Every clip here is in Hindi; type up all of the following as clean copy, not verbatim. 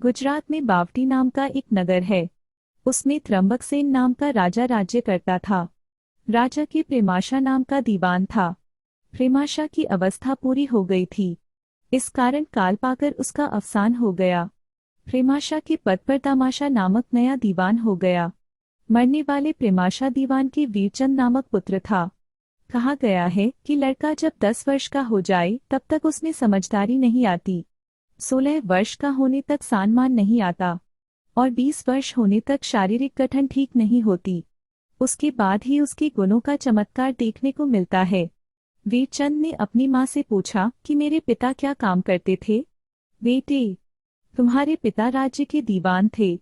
गुजरात में बावटी नाम का एक नगर है। उसमें त्र्यंबकसेन नाम का राजा राज्य करता था। राजा के प्रेमाशा नाम का दीवान था। प्रेमाशा की अवस्था पूरी हो गई थी। इस कारण काल पाकर उसका अवसान हो गया। प्रेमाशा के पद पर तमाशा नामक नया दीवान हो गया। मरने वाले प्रेमाशा दीवान के वीरचंद नामक पुत्र था। कहा गया है कि लड़का जब 10 वर्ष का हो जाए तब तक उसमें समझदारी नहीं आती, 16 वर्ष का होने तक सानमान नहीं आता और 20 वर्ष होने तक शारीरिक गठन ठीक नहीं होती। उसके बाद ही उसके गुणों का चमत्कार देखने को मिलता है। वीरचंद ने अपनी माँ से पूछा कि मेरे पिता क्या काम करते थे। बेटे, तुम्हारे पिता राज्य के दीवान थे।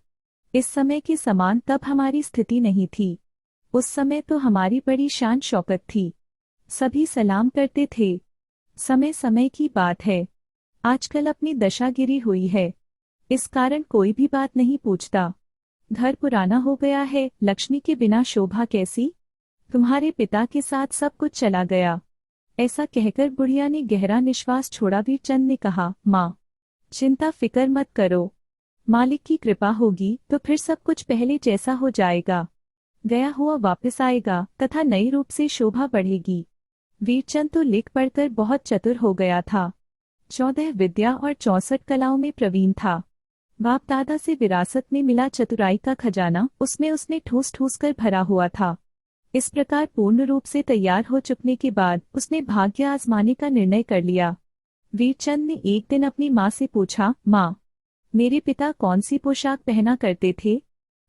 इस समय के समान तब हमारी स्थिति नहीं थी। उस समय तो हमारी बड़ी शान शौकत थी, सभी सलाम करते थे। समय समय की बात है, आजकल अपनी दशा गिरी हुई है, इस कारण कोई भी बात नहीं पूछता। घर पुराना हो गया है, लक्ष्मी के बिना शोभा कैसी। तुम्हारे पिता के साथ सब कुछ चला गया। ऐसा कहकर बुढ़िया ने गहरा निश्वास छोड़ा। वीरचंद ने कहा, माँ, चिंता फिक्र मत करो, मालिक की कृपा होगी तो फिर सब कुछ पहले जैसा हो जाएगा। गया हुआ वापस आएगा तथा नए रूप से शोभा बढ़ेगी। वीरचंद तो लिख पढ़कर बहुत चतुर हो गया था। 14 विद्या और 64 कलाओं में प्रवीण था। बाप दादा से विरासत में मिला चतुराई का खजाना उसमें उसने ठूस ठूस कर भरा हुआ था। इस प्रकार पूर्ण रूप से तैयार हो चुकने के बाद उसने भाग्य आजमाने का निर्णय कर लिया। वीरचंद ने एक दिन अपनी माँ से पूछा, माँ, मेरे पिता कौन सी पोशाक पहना करते थे।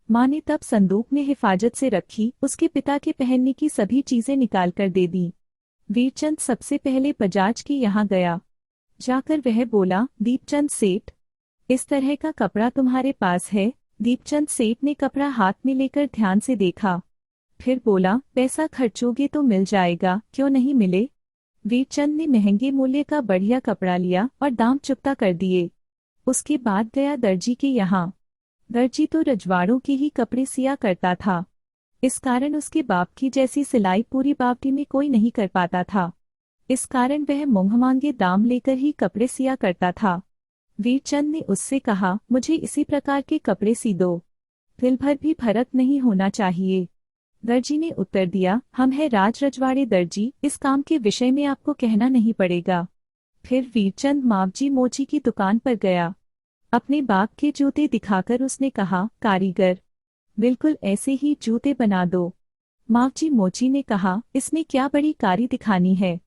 माँ ने तब संदूक में हिफाजत से रखी उसके पिता के पहनने की सभी चीजें निकाल कर दे दी। वीरचंद सबसे पहले बजाज के यहाँ गया। जाकर वह बोला, दीपचंद सेठ, इस तरह का कपड़ा तुम्हारे पास है। दीपचंद सेठ ने कपड़ा हाथ में लेकर ध्यान से देखा, फिर बोला, पैसा खर्चोगे तो मिल जाएगा, क्यों नहीं मिले। वीरचंद ने महंगे मूल्य का बढ़िया कपड़ा लिया और दाम चुकता कर दिए। उसके बाद गया दर्जी के यहाँ। दर्जी तो रजवाड़ों के ही कपड़े सिया करता था, इस कारण उसके बाप की जैसी सिलाई पूरी बावटी में कोई नहीं कर पाता था। इस कारण वह मुंह मांगे दाम लेकर ही कपड़े सिया करता था। वीरचंद ने उससे कहा, मुझे इसी प्रकार के कपड़े सी दो, दिल भर भी फर्क नहीं होना चाहिए। दर्जी ने उत्तर दिया, हम है राज रजवाड़े दर्जी, इस काम के विषय में आपको कहना नहीं पड़ेगा। फिर वीरचंद मावजी मोची की दुकान पर गया। अपने बाप के जूते दिखाकर उसने कहा, कारीगर, बिल्कुल ऐसे ही जूते बना दो। मावजी मोची ने कहा, इसमें क्या बड़ी कारी दिखानी है,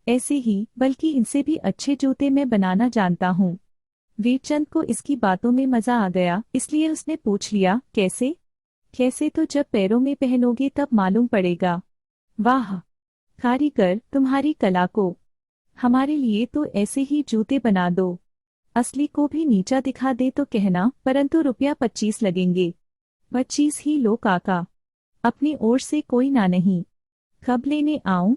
ऐसे ही, बल्कि इनसे भी अच्छे जूते मैं बनाना जानता हूँ। वीरचंद को इसकी बातों में मजा आ गया, इसलिए उसने पूछ लिया, कैसे। कैसे तो जब पैरों में पहनोगे तब मालूम पड़ेगा। वाह कारीगर, तुम्हारी कला को। हमारे लिए तो ऐसे ही जूते बना दो। असली को भी नीचा दिखा दे तो कहना, परंतु रुपया 25 लगेंगे। 25 ही लो काका, अपनी ओर से कोई ना नहीं। कब लेने आऊं।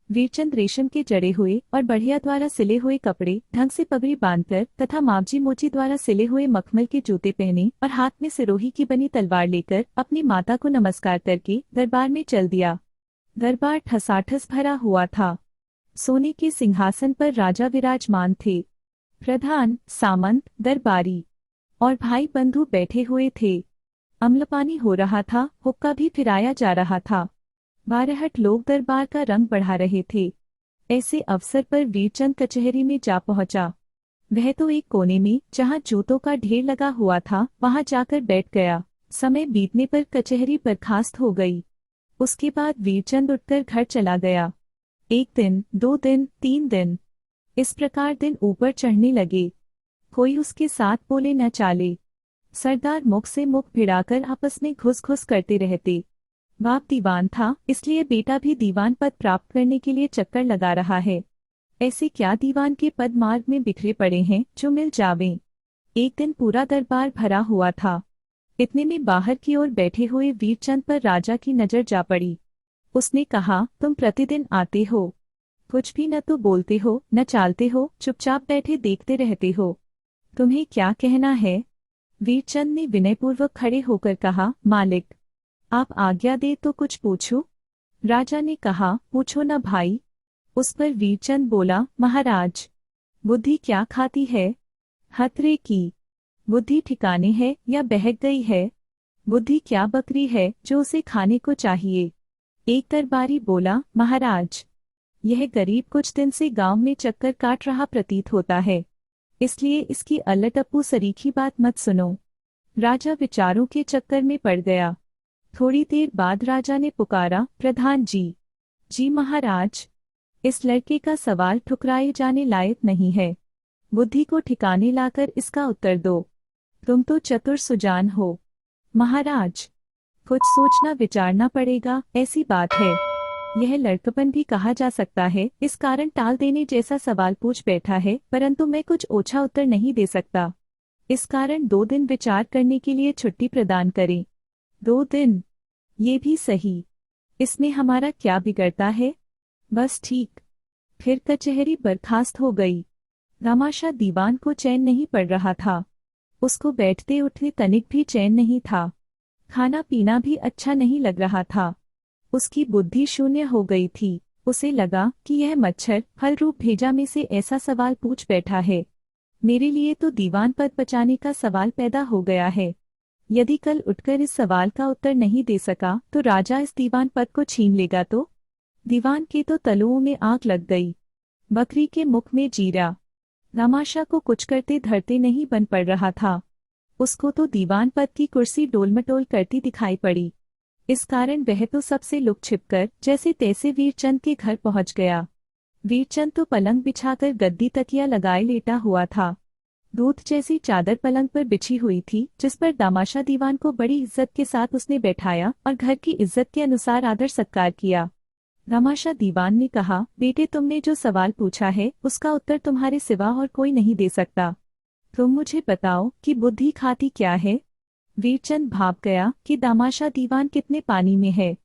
वीरचंद रेशम के जड़े हुए और बढ़िया द्वारा सिले हुए कपड़े ढंग से पगड़ी बांधकर तथा मावजी मोची द्वारा सिले हुए मखमल के जूते पहने और हाथ में सिरोही की बनी तलवार लेकर अपनी माता को नमस्कार करके दरबार में चल दिया। दरबार ठसाठस भरा हुआ था। सोने के सिंहासन पर राजा विराजमान थे। प्रधान, सामंत, दरबारी और भाई बंधु बैठे हुए थे। अम्लपानी हो रहा था, हुक्का भी फिराया जा रहा था। 12 लोग दरबार का रंग बढ़ा रहे थे। ऐसे अवसर पर वीरचंद कचहरी में जा पहुंचा। वह तो एक कोने में, जहां जूतों का ढेर लगा हुआ था, वहां जाकर बैठ गया। समय बीतने पर कचहरी बर्खास्त हो गई। उसके बाद वीरचंद उठकर घर चला गया। 1 दिन, 2 दिन, 3 दिन, इस प्रकार दिन ऊपर चढ़ने लगे। कोई उसके साथ बोले न चाले। सरदार मुख से मुख भिड़ाकर आपस में घुस घुस करते रहते। बाप दीवान था, इसलिए बेटा भी दीवान पद प्राप्त करने के लिए चक्कर लगा रहा है। ऐसे क्या दीवान के पद मार्ग में बिखरे पड़े हैं जो मिल जावें। एक दिन पूरा दरबार भरा हुआ था। इतने में बाहर की ओर बैठे हुए वीरचंद पर राजा की नजर जा पड़ी। उसने कहा, तुम प्रतिदिन आते हो, कुछ भी न तो बोलते हो न चालते हो, चुपचाप बैठे देखते रहते हो, तुम्हें क्या कहना है। वीरचंद ने विनयपूर्वक खड़े होकर कहा, मालिक, आप आज्ञा दे तो कुछ पूछूं। राजा ने कहा, पूछो न भाई। उस पर वीरचंद बोला, महाराज, बुद्धि क्या खाती है। हतरे की। बुद्धि ठिकाने है या बहक गई है? बुद्धि क्या बकरी है जो उसे खाने को चाहिए? एक दरबारी बोला, महाराज, यह गरीब कुछ दिन से गांव में चक्कर काट रहा प्रतीत होता है, इसलिए इसकी अल्लटप्पू सरीखी बात मत सुनो। राजा विचारों के चक्कर में पड़ गया। थोड़ी देर बाद राजा ने पुकारा, प्रधान जी। जी महाराज। इस लड़के का सवाल ठुकराए जाने लायक नहीं है। बुद्धि को ठिकाने लाकर इसका उत्तर दो। तुम तो चतुर सुजान हो। महाराज, कुछ सोचना विचारना पड़ेगा, ऐसी बात है। यह लड़कपन भी कहा जा सकता है, इस कारण टाल देने जैसा सवाल पूछ बैठा है, परंतु मैं कुछ ओछा उत्तर नहीं दे सकता। इस कारण 2 दिन विचार करने के लिए छुट्टी प्रदान करें। 2 दिन? ये भी सही। इसमें हमारा क्या बिगड़ता है? बस ठीक। फिर कचहरी बर्खास्त हो गई। रामाशा दीवान को चैन नहीं पड़ रहा था। उसको बैठते उठते तनिक भी चैन नहीं था। खाना पीना भी अच्छा नहीं लग रहा था। उसकी बुद्धि शून्य हो गई थी। उसे लगा कि यह मच्छर फल रूप भेजा में से ऐसा सवाल पूछ बैठा है। मेरे लिए तो दीवान पद बचाने का सवाल पैदा हो गया है। यदि कल उठकर इस सवाल का उत्तर नहीं दे सका तो राजा इस दीवान पद को छीन लेगा तो? दीवान के तो तलुओं में आग लग गई। बकरी के मुख में जीरा। रामाशा को कुछ करते धरते नहीं बन पड़ रहा था। उसको तो दीवान पद की कुर्सी डोलमटोल करती दिखाई पड़ी। इस कारण वह तो सबसे लुक छिपकर जैसे तैसे वीरचंद के घर पहुंच गया। वीरचंद तो पलंग बिछाकर गद्दी तकिया लगाए लेटा हुआ था। दूध जैसी चादर पलंग पर बिछी हुई थी, जिस पर दामाशा दीवान को बड़ी इज्जत के साथ उसने बैठाया और घर की इज्जत के अनुसार आदर सत्कार किया। दामाशा दीवान ने कहा, बेटे, तुमने जो सवाल पूछा है उसका उत्तर तुम्हारे सिवा और कोई नहीं दे सकता। तुम मुझे बताओ कि बुद्धि खाती क्या है? वीरचंद भाप गया कि दामाशा दीवान कितने पानी में है।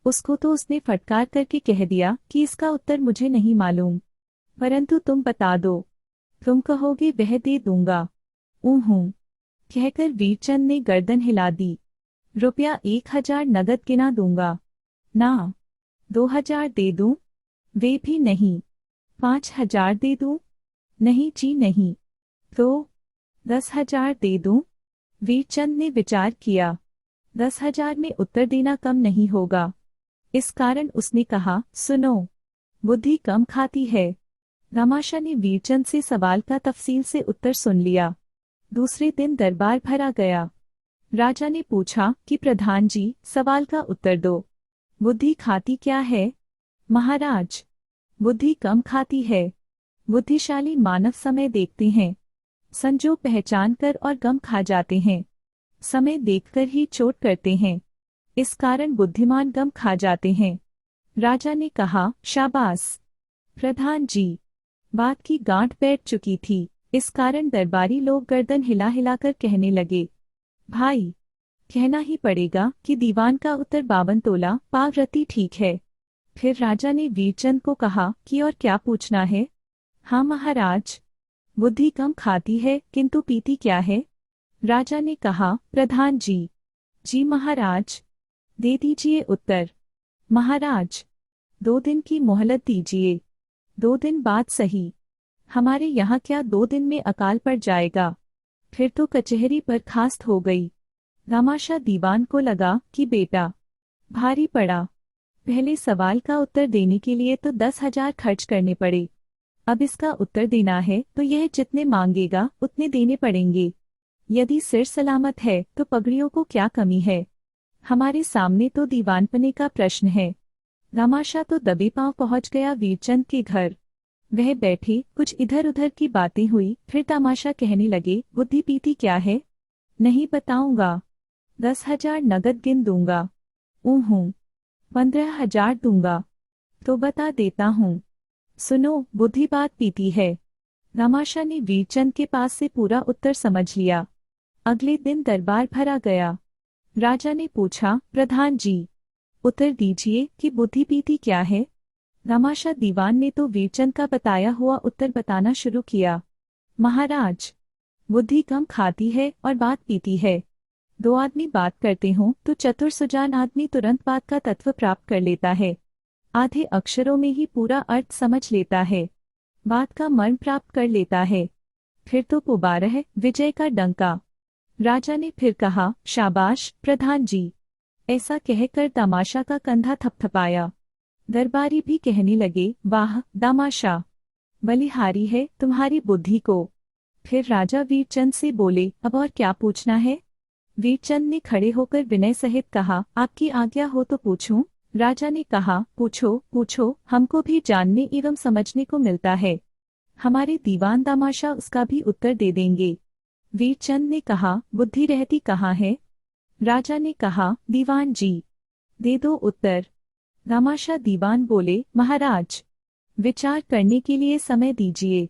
उसको तो उसने फटकार करके कह दिया कि इसका उत्तर मुझे नहीं मालूम, परंतु तुम बता दो। तुम कहोगे वह दे दूंगा। ऊहूं कहकर वीरचंद ने गर्दन हिला दी। रुपया 1000 नगद गिना दूंगा। ना। 2000 दे दूं? वे भी नहीं। 5000 दे दूं? नहीं जी नहीं। तो 10,000 दे दूं? वीरचंद ने विचार किया। 10,000 में उत्तर देना कम नहीं होगा। इस कारण उसने कहा, सुनो, बुद्धि कम खाती है। रामाशा ने वीरचंद से सवाल का तफसील से उत्तर सुन लिया। दूसरे दिन दरबार भरा गया। राजा ने पूछा कि प्रधान जी, सवाल का उत्तर दो। बुद्धि खाती क्या है? महाराज, बुद्धि कम खाती है। बुद्धिशाली मानव समय देखते हैं, संजोग पहचान कर और गम खा जाते हैं। समय देखकर ही चोट करते हैं, इस कारण बुद्धिमान गम खा जाते हैं। राजा ने कहा, शाबाश प्रधान जी। बात की गांठ बैठ चुकी थी, इस कारण दरबारी लोग गर्दन हिला हिलाकर कहने लगे, भाई, कहना ही पड़ेगा कि दीवान का उत्तर 52 तोला पावरती ठीक है। फिर राजा ने वीरचंद को कहा कि और क्या पूछना है? हाँ महाराज, बुद्धि कम खाती है किंतु पीती क्या है? राजा ने कहा, प्रधान जी। जी महाराज। दे दीजिए उत्तर। महाराज, 2 दिन की मोहलत दीजिए। 2 दिन बाद सही। हमारे यहाँ क्या 2 दिन में अकाल पड़ जाएगा? फिर तो कचहरी बर्खास्त हो गई। रामाशा दीवान को लगा कि बेटा भारी पड़ा। पहले सवाल का उत्तर देने के लिए तो 10,000 खर्च करने पड़े। अब इसका उत्तर देना है तो यह जितने मांगेगा उतने देने पड़ेंगे। यदि सिर सलामत है तो पगड़ियों को क्या कमी है? हमारे सामने तो दीवानपने का प्रश्न है। रामाशा तो दबे पांव पहुंच गया वीरचंद के घर। वह बैठे, कुछ इधर उधर की बातें हुई, फिर तमाशा कहने लगे, बुद्धि पीती क्या है? नहीं बताऊंगा। 10,000 नगद गिन दूंगा। ऊहूं 15,000 दूंगा। तो बता देता हूँ। सुनो, बुद्धि बात पीती है। रामाशा ने वीरचंद के पास से पूरा उत्तर समझ लिया। अगले दिन दरबार भरा गया। राजा ने पूछा, प्रधान जी, उत्तर दीजिए कि बुद्धि पीती क्या है? रामाशा दीवान ने तो वीरचंद का बताया हुआ उत्तर बताना शुरू किया। महाराज, बुद्धि कम खाती है और बात पीती है। 2 आदमी बात करते हों तो चतुर सुजान आदमी तुरंत बात का तत्व प्राप्त कर लेता है। आधे अक्षरों में ही पूरा अर्थ समझ लेता है, बात का मर्म प्राप्त कर लेता है। फिर तो पुबारह विजय का डंका। राजा ने फिर कहा, शाबाश प्रधान जी। ऐसा कहकर दामाशा का कंधा थपथपाया। दरबारी भी कहने लगे, वाह दामाशा, बलिहारी है तुम्हारी बुद्धि को। फिर राजा वीरचंद से बोले, अब और क्या पूछना है? वीरचंद ने खड़े होकर विनय सहित कहा, आपकी आज्ञा हो तो पूछूं? राजा ने कहा, पूछो पूछो, हमको भी जानने एवं समझने को मिलता है। हमारे दीवान दामाशा उसका भी उत्तर दे देंगे। वीरचंद ने कहा, बुद्धि रहती कहाँ है? राजा ने कहा, दीवान जी, दे दो उत्तर। दामाशा दीवान बोले, महाराज, विचार करने के लिए समय दीजिए।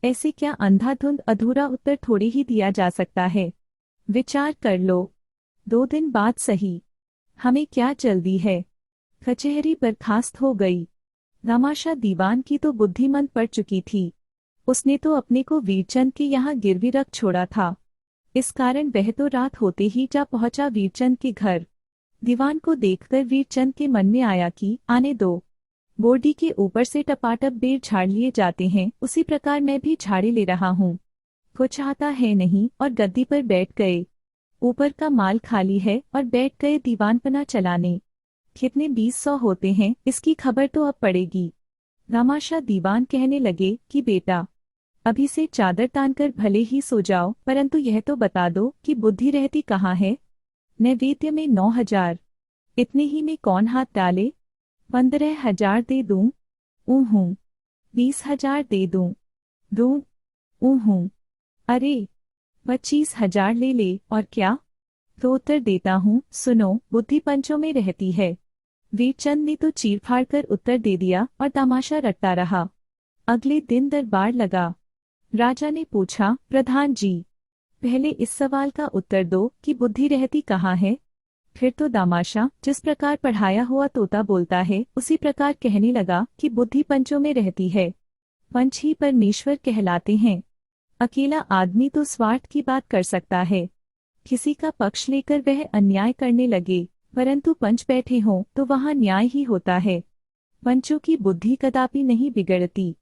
ऐसे क्या अंधाधुंध अधूरा उत्तर थोड़ी ही दिया जा सकता है। विचार कर लो, 2 दिन बाद सही। हमें क्या जल्दी है? कचहरी बर्खास्त हो गई। दामाशा दीवान की तो बुद्धिमंत पड़ चुकी थी। उसने तो अपने को वीरचंद के यहाँ गिरवी रख छोड़ा था। इस कारण वह तो रात होते ही जा पहुंचा वीरचंद के घर। दीवान को देखकर वीरचंद के मन में आया कि आने दो, बोर्डी के ऊपर से टपाटप बेर झाड़ लिए जाते हैं, उसी प्रकार मैं भी झाड़े ले रहा हूँ। कुछ आता है नहीं और गद्दी पर बैठ गए। ऊपर का माल खाली है और बैठ गए दीवानपना चलाने। कितने 200 होते हैं, इसकी खबर तो अब पड़ेगी। दामाशा दीवान कहने लगे कि बेटा, अभी से चादर तानकर भले ही सो जाओ, परंतु यह तो बता दो कि बुद्धि रहती कहाँ है? नैवेद्य में 9,000, इतने ही में कौन हाथ डाले? 15,000 दे दूं? ऊहूं। 20,000 दे दूं? दूं? ऊहूं। अरे 25,000 ले ले और क्या? तो उत्तर देता हूँ, सुनो, बुद्धि पंचों में रहती है। वीरचंद ने तो चीरफाड़ कर उत्तर दे दिया और तमाशा रटता रहा। अगले दिन दरबार लगा। राजा ने पूछा, प्रधान जी, पहले इस सवाल का उत्तर दो कि बुद्धि रहती कहाँ है? फिर तो दामाशा जिस प्रकार पढ़ाया हुआ तोता बोलता है, उसी प्रकार कहने लगा कि बुद्धि पंचों में रहती है। पंच ही परमेश्वर कहलाते हैं। अकेला आदमी तो स्वार्थ की बात कर सकता है, किसी का पक्ष लेकर वह अन्याय करने लगे, परंतु पंच बैठे हों तो वहाँ न्याय ही होता है। पंचों की बुद्धि कदापि नहीं बिगड़ती।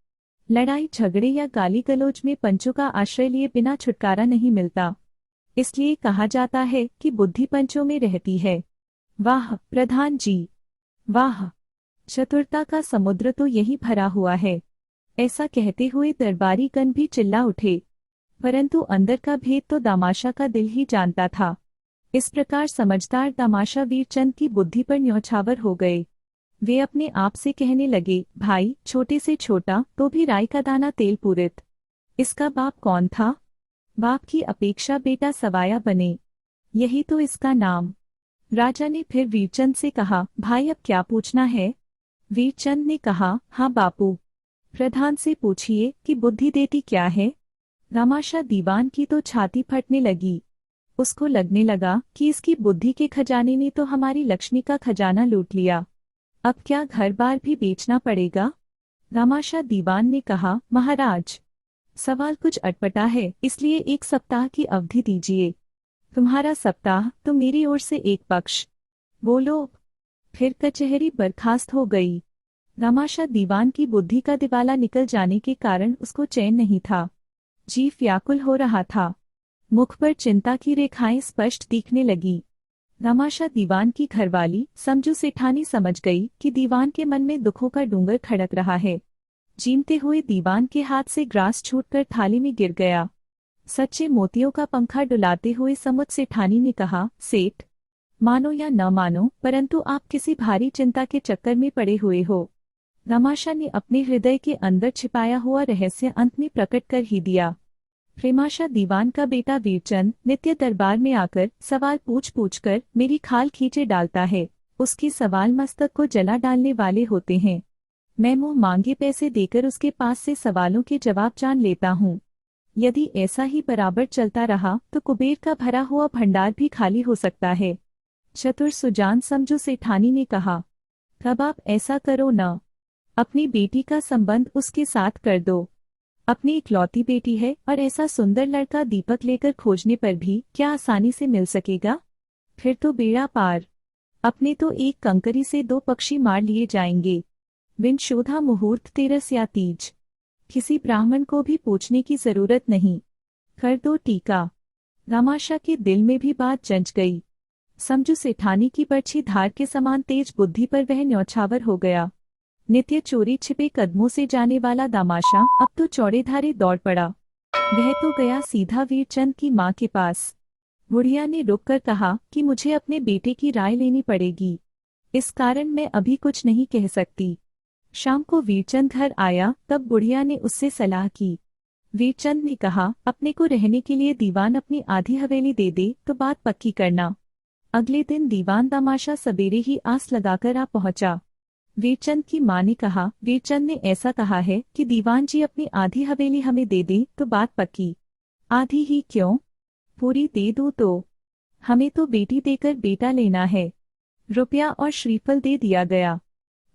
लड़ाई झगड़े या गाली गलौज में पंचों का आश्रय लिए बिना छुटकारा नहीं मिलता। इसलिए कहा जाता है कि बुद्धि पंचों में रहती है। वाह प्रधान जी, वाह, चतुरता का समुद्र तो यही भरा हुआ है। ऐसा कहते हुए दरबारी गण भी चिल्ला उठे, परंतु अंदर का भेद तो दामाशा का दिल ही जानता था। इस प्रकार समझदार दामाशा वीरचंद की बुद्धि पर न्यौछावर हो गए। वे अपने आप से कहने लगे, भाई, छोटे से छोटा तो भी राई का दाना तेल पूरित। इसका बाप कौन था? बाप की अपेक्षा बेटा सवाया बने, यही तो इसका नाम। राजा ने फिर वीरचंद से कहा, भाई अब क्या पूछना है? वीरचंद ने कहा, हाँ बापू, प्रधान से पूछिए कि बुद्धि देती क्या है। दामाशा दीवान की तो छाती फटने लगी। उसको लगने लगा कि इसकी बुद्धि के खजाने ने तो हमारी लक्ष्मी का खजाना लूट लिया। अब क्या घर बार भी बेचना पड़ेगा? दामाशा दीवान ने कहा, महाराज, सवाल कुछ अटपटा है, इसलिए 1 सप्ताह की अवधि दीजिए। तुम्हारा सप्ताह तो मेरी ओर से 1 पक्ष। बोलो। फिर कचहरी बर्खास्त हो गई। दामाशा दीवान की बुद्धि का दिवाला निकल जाने के कारण उसको चैन नहीं था। जीव व्याकुल हो रहा था। मुख पर चिंता की रेखाएं स्पष्ट दिखने लगी। दामाशा दीवान की घरवाली समझू सेठानी समझ गई कि दीवान के मन में दुखों का डूंगर खड़क रहा है। जीमते हुए दीवान के हाथ से ग्रास छूटकर थाली में गिर गया। सच्चे मोतियों का पंखा डुलाते हुए समुद्र सेठानी ने कहा, सेठ, मानो या न मानो, परंतु आप किसी भारी चिंता के चक्कर में पड़े हुए हो। दामाशा ने अपने हृदय के अंदर छिपाया हुआ रहस्य अंत में प्रकट कर ही दिया। प्रेमाशा दीवान का बेटा वीरचंद नित्य दरबार में आकर सवाल पूछ कर मेरी खाल खींचे डालता है। उसके सवाल मस्तक को जला डालने वाले होते हैं। मैं मुंह मांगे पैसे देकर उसके पास से सवालों के जवाब जान लेता हूँ। यदि ऐसा ही बराबर चलता रहा तो कुबेर का भरा हुआ भंडार भी खाली हो सकता है। चतुर सुजान समझू सेठानी ने कहा, तब आप ऐसा करो न, अपनी बेटी का संबंध उसके साथ कर दो। अपनी इकलौती बेटी है और ऐसा सुंदर लड़का दीपक लेकर खोजने पर भी क्या आसानी से मिल सकेगा? फिर तो बेड़ा पार। अपने तो एक कंकरी से 2 पक्षी मार लिए जाएंगे। बिन शोधा मुहूर्त तेरस या तीज। किसी ब्राह्मण को भी पूछने की जरूरत नहीं। कर दो टीका। रामाशा के दिल में भी बात जंच गई। समझू सेठानी की बरछी धार के समान तेज बुद्धि पर वह न्यौछावर हो गया। नित्य चोरी छिपे कदमों से जाने वाला दामाशा अब तो चौड़े धारे दौड़ पड़ा। वह तो गया सीधा वीरचंद की माँ के पास। बुढ़िया ने रुककर कहा कि मुझे अपने बेटे की राय लेनी पड़ेगी, इस कारण मैं अभी कुछ नहीं कह सकती। शाम को वीरचंद घर आया तब बुढ़िया ने उससे सलाह की। वीरचंद ने कहा, अपने को रहने के लिए दीवान अपनी आधी हवेली दे दे तो बात पक्की करना। अगले दिन दीवान दामाशा सवेरे ही आस लगाकर आ पहुंचा। वीरचंद की माँ ने कहा, वीरचंद ने ऐसा कहा है कि दीवान जी अपनी आधी हवेली हमें दे दे तो बात पक्की। आधी ही क्यों, पूरी दे दूं तो? हमें तो बेटी देकर बेटा लेना है। रुपया और श्रीफल दे दिया गया।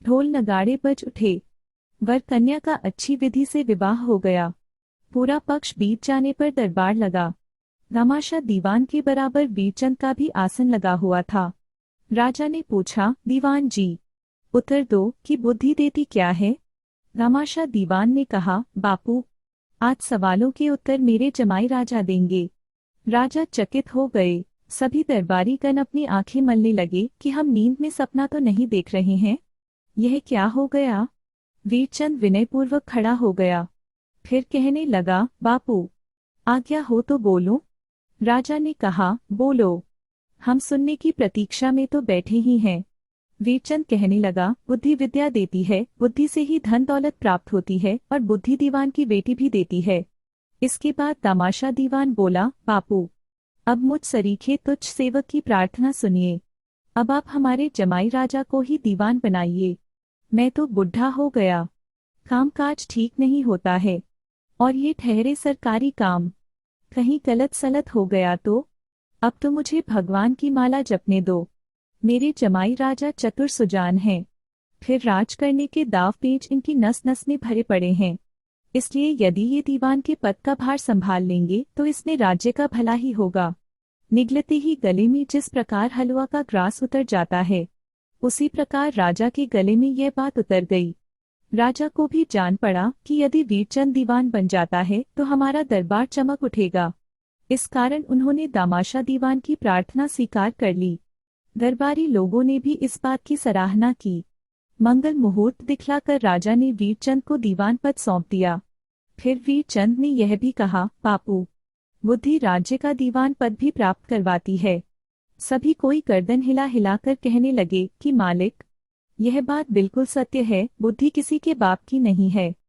ढोल नगाड़े बज उठे। वर कन्या का अच्छी विधि से विवाह हो गया। पूरा पक्ष बीत जाने पर दरबार लगा। दामाशा दीवान के बराबर वीरचंद का भी आसन लगा हुआ था। राजा ने पूछा, दीवान जी, उत्तर दो कि बुद्धि देती क्या है? दामाशा दीवान ने कहा, बापू, आज सवालों के उत्तर मेरे जमाई राजा देंगे। राजा चकित हो गए। सभी दरबारी गण अपनी आंखें मलने लगे कि हम नींद में सपना तो नहीं देख रहे हैं। यह क्या हो गया? वीरचंद विनयपूर्वक खड़ा हो गया। फिर कहने लगा, बापू, आज्ञा हो तो बोलो। राजा ने कहा, बोलो, हम सुनने की प्रतीक्षा में तो बैठे ही हैं। वीरचंद कहने लगा, बुद्धि विद्या देती है, बुद्धि से ही धन दौलत प्राप्त होती है और बुद्धि दीवान की बेटी भी देती है। इसके बाद दामाशा दीवान बोला, बापू, अब मुझ सरीखे तुच्छ सेवक की प्रार्थना सुनिए। अब आप हमारे जमाई राजा को ही दीवान बनाइए। मैं तो बुढ़ा हो गया, कामकाज ठीक नहीं होता है, और ये ठहरे सरकारी काम, कहीं गलत सलत हो गया तो? अब तो मुझे भगवान की माला जपने दो। मेरे जमाई राजा चतुर सुजान हैं, फिर राज करने के दाव पेच इनकी नस नस में भरे पड़े हैं। इसलिए यदि ये दीवान के पद का भार संभाल लेंगे तो इसमें राज्य का भला ही होगा। निगलते ही गले में जिस प्रकार हलवा का ग्रास उतर जाता है, उसी प्रकार राजा के गले में यह बात उतर गई। राजा को भी जान पड़ा कि यदि वीरचंद दीवान बन जाता है तो हमारा दरबार चमक उठेगा। इस कारण उन्होंने दामाशा दीवान की प्रार्थना स्वीकार कर ली। दरबारी लोगों ने भी इस बात की सराहना की। मंगल मुहूर्त दिखलाकर राजा ने वीरचंद को दीवान पद सौंप दिया। फिर वीरचंद ने यह भी कहा, बापू, बुद्धि राज्य का दीवान पद भी प्राप्त करवाती है। सभी कोई गर्दन हिला हिलाकर कहने लगे कि मालिक, यह बात बिल्कुल सत्य है, बुद्धि किसी के बाप की नहीं है।